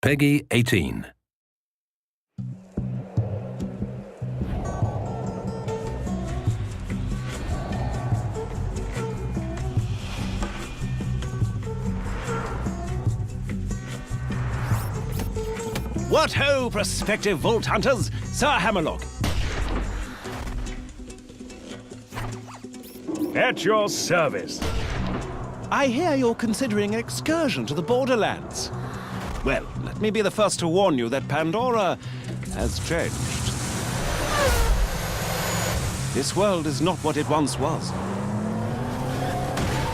Peggy 18. What ho, prospective vault hunters! Sir Hammerlock. At your service. I hear you're considering an excursion to the Borderlands. Well, let me be the first to warn you that Pandora has changed. This world is not what it once was.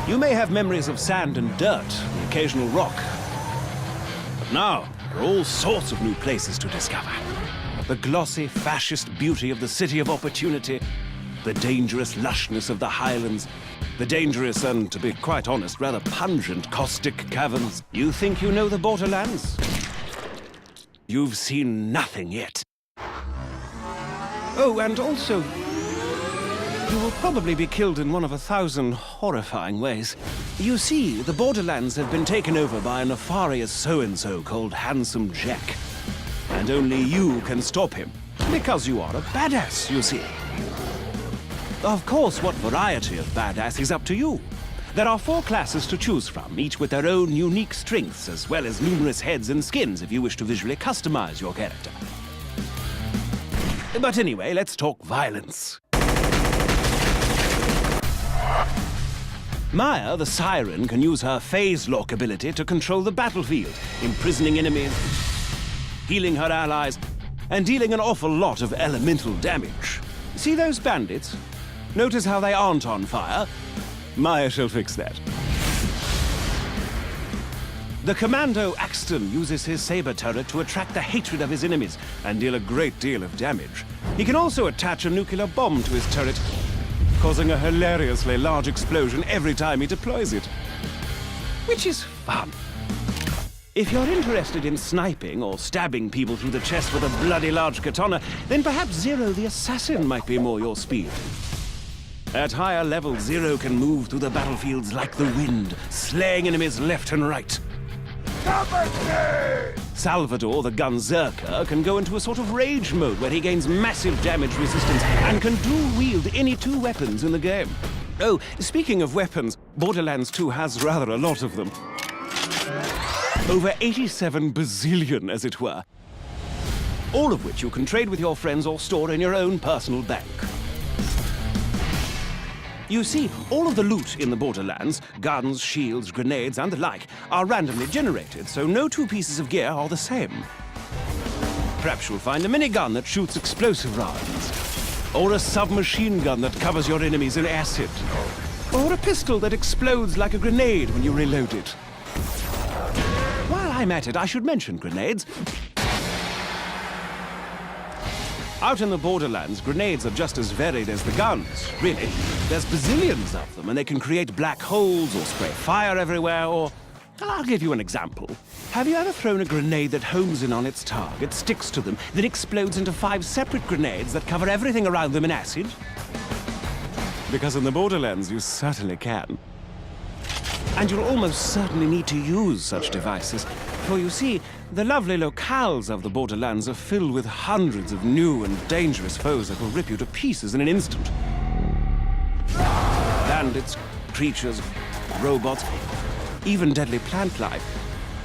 You may have memories of sand and dirt, the occasional rock. But now, there are all sorts of new places to discover. The glossy, fascist beauty of the City of Opportunity, the dangerous lushness of the Highlands, the dangerous and, to be quite honest, rather pungent caustic caverns. You think you know the Borderlands? You've seen nothing yet. Oh, and also, you will probably be killed in one of 1,000 horrifying ways. You see, the Borderlands have been taken over by a nefarious so-and-so called Handsome Jack. And only you can stop him, because you are a badass, you see. Of course, what variety of badass is up to you. There are 4 classes to choose from, each with their own unique strengths, as well as numerous heads and skins if you wish to visually customize your character. But anyway, let's talk violence. Maya, the Siren, can use her phase lock ability to control the battlefield, imprisoning enemies, healing her allies, and dealing an awful lot of elemental damage. See those bandits? Notice how they aren't on fire? Maya shall fix that. The Commando Axton uses his saber turret to attract the hatred of his enemies and deal a great deal of damage. He can also attach a nuclear bomb to his turret, causing a hilariously large explosion every time he deploys it. Which is fun. If you're interested in sniping or stabbing people through the chest with a bloody large katana, then perhaps Zero the Assassin might be more your speed. At higher levels, Zero can move through the battlefields like the wind, slaying enemies left and right. Salvador, the Gunzerker, can go into a sort of rage mode where he gains massive damage resistance and can dual-wield any 2 weapons in the game. Oh, speaking of weapons, Borderlands 2 has rather a lot of them. Over 87 bazillion, as it were. All of which you can trade with your friends or store in your own personal bank. You see, all of the loot in the Borderlands, guns, shields, grenades, and the like, are randomly generated, so no 2 pieces of gear are the same. Perhaps you'll find a minigun that shoots explosive rounds, or a submachine gun that covers your enemies in acid, or a pistol that explodes like a grenade when you reload it. While I'm at it, I should mention grenades. Out in the Borderlands, grenades are just as varied as the guns, really. There's bazillions of them, and they can create black holes or spray fire everywhere, or... I'll give you an example. Have you ever thrown a grenade that homes in on its target, sticks to them, then explodes into 5 separate grenades that cover everything around them in acid? Because in the Borderlands, you certainly can. And you'll almost certainly need to use such devices. For you see, the lovely locales of the Borderlands are filled with hundreds of new and dangerous foes that will rip you to pieces in an instant. Bandits, creatures, robots, even deadly plant life.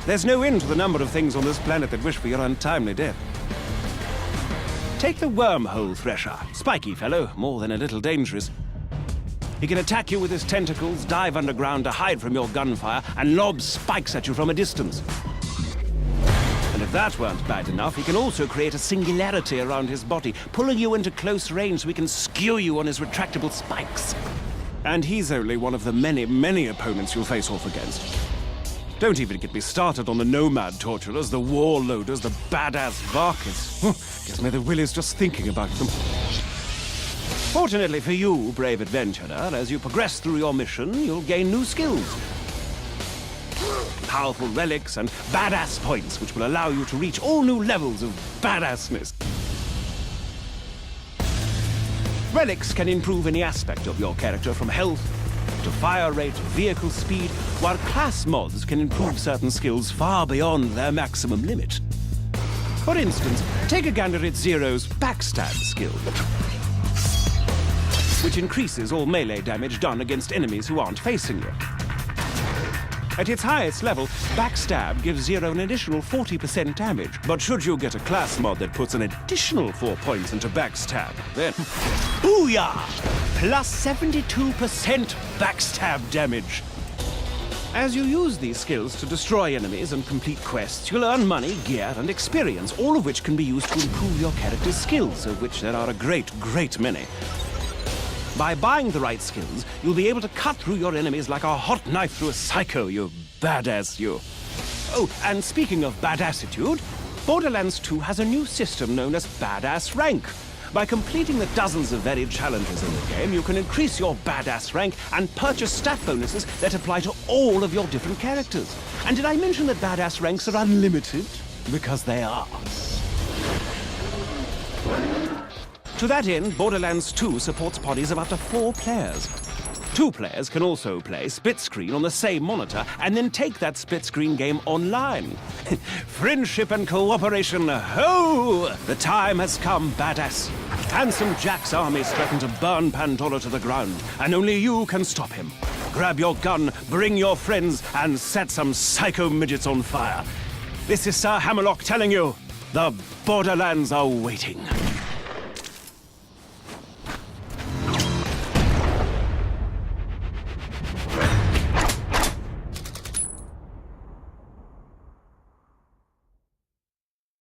There's no end to the number of things on this planet that wish for your untimely death. Take the wormhole thresher. Spiky fellow, more than a little dangerous. He can attack you with his tentacles, dive underground to hide from your gunfire, and lob spikes at you from a distance. And if that weren't bad enough, he can also create a singularity around his body, pulling you into close range so he can skewer you on his retractable spikes. And he's only one of the many, many opponents you'll face off against. Don't even get me started on the nomad torturers, the warlorders, the badass Varkas. Gives me the willies just thinking about them. Fortunately for you, brave adventurer, as you progress through your mission, you'll gain new skills. Powerful relics and badass points, which will allow you to reach all new levels of badassness. Relics can improve any aspect of your character, from health to fire rate, vehicle speed, while class mods can improve certain skills far beyond their maximum limit. For instance, take a gander at Zero's backstab skill, which increases all melee damage done against enemies who aren't facing you. At its highest level, backstab gives Zero an additional 40% damage, but should you get a class mod that puts an additional 4 points into backstab, then booyah! Plus 72% backstab damage. As you use these skills to destroy enemies and complete quests, you'll earn money, gear, and experience, all of which can be used to improve your character's skills, of which there are a great, great many. By buying the right skills, you'll be able to cut through your enemies like a hot knife through a psycho, you badass you. Oh, and speaking of badassitude, Borderlands 2 has a new system known as Badass Rank. By completing the dozens of varied challenges in the game, you can increase your badass rank and purchase stat bonuses that apply to all of your different characters. And did I mention that badass ranks are unlimited? Because they are. To that end, Borderlands 2 supports parties of up to 4 players. 2 players can also play split screen on the same monitor and then take that split screen game online. Friendship and cooperation, ho! The time has come, badass. Handsome Jack's armies threaten to burn Pandora to the ground, and only you can stop him. Grab your gun, bring your friends, and set some psycho midgets on fire. This is Sir Hammerlock telling you, the Borderlands are waiting.